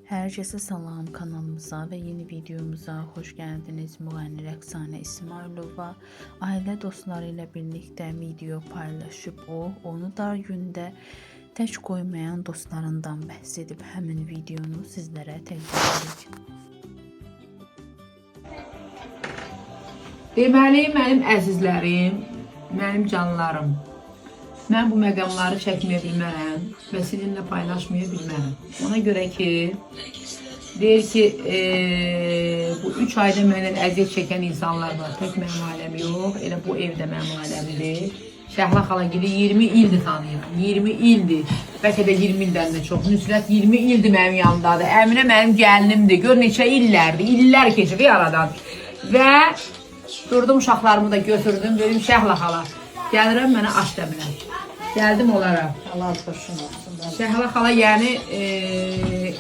Herkese salam, kanalımıza ve yeni videomuza hoş geldiniz. Müğənni Rəqsanə İsmailova ailə dostları ilə birlikte video paylaşıp onu dar gündə tək qoymayan dostlarından bəhs edib həmin videonu sizlərə təqdim edirik. Deməli, mənim əzizlərim, mənim canlarım, mən bu məqamları çəkməyə bilmərəm və sizinlə paylaşmaya bilmərəm. Ona görə ki, deyir ki, bu 3 ayda məndən əziyyət çəkən insanlar var. Tək mənim ailəm yox, elə bu evdə mənim ailəmdir. Şəhla xala gili 20 ildir tanıyıram, 20 ildir, bəlkə də 20 ildən də çox. Nüsrət 20 ildir mənim yanımdadır, Əminə mənim gəlinimdir, gör neçə illərdir, illər keçir aradan. Və durdum, uşaqlarımı da götürdüm, dedim Şəhla xala, gəlirəm mənə aç dəmirəm. Gəldim onlara. Allah xoşun olsun. Şəhla xala yəni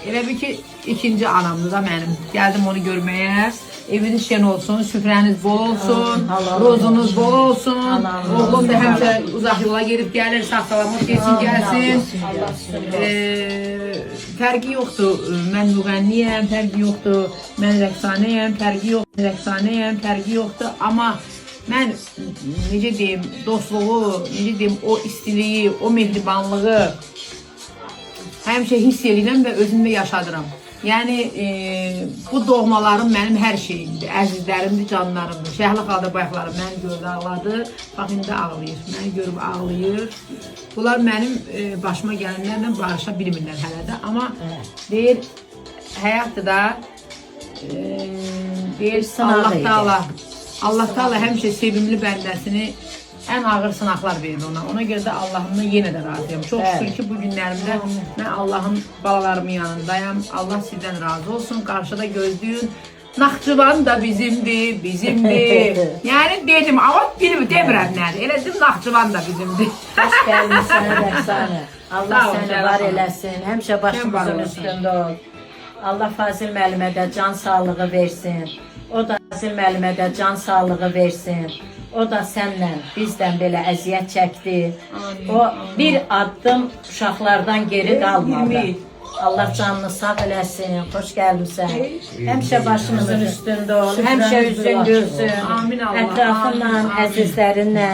elə bir ki ikinci anamdır da mənim. Gəldim onu görməyə. Eviniz şən olsun, süfrəniz bol olsun, rozunuz bol olsun. Oğlum da həmişə uzaq yola gedib gəlir, sağ-salamat geçsin, gəlsin. Fərqi yoxdur, mən müğənniyəm, fərqi yoxdur, mən rəqsanəyəm, fərqi yoxdur. Amma mən necə deyim, dostluğu, necə deyim, o istiliyi, o mehribanlığı həmişə hiss edirəm və özümdə yaşadıram. Yəni bu doğmalarım mənim hər şeyimdir, əzizlərimdir, canlarımdır. Şəhla xala da bayaqları məni gördü, ağladı, bax indi ağlayır, məni görüb ağlayır. Bunlar mənim başıma gələnlərlə barışa bilmirlər hələ də, amma deyir, həyatda da deyir, Allah Taala həmişə sevimli bəndəsini ən ağır sınaqlar verir ona. Ona görə də Allahımdan yenə də razıyam. Çox şükür ki, bu günlərimdə mən Allahın balalarımın yanındayam. Allah sizdən razı olsun. Qarşıda gözləyin. Naxçıvan da bizimdir. Yəni dedim, amma bilmir, demirəm nədir. Elə dedim, Naxçıvan da bizimdir. Hoş gəlmişsən Rəqsanə. Allah səni var eləsin. Həmişə başımızın üstündə ol. Allah Fazil müəllimə də can sağlığı versin. O da Fazil müəllimə də can sağlığı versin. O da sənlə bizdən belə əziyyət çəkdi. O bir addım uşaqlardan geri qalmadı. Allah canını sağ eləsin. Xoş gəlmişsən. Həmişə başımızın üstündə ol. Həmişə üzün görsün. Ətrafınla, əzizlərinlə.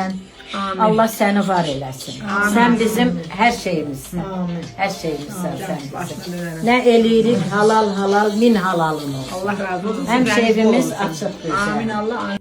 Allah səni var eləsin. Sən bizim hər şeyimizsən. Hər şeyimizsən sən bizim. Nə eləyirik halal, min halalın ol. Allah razı olsun. Həmişə evimiz açıqdır. Amin Allah.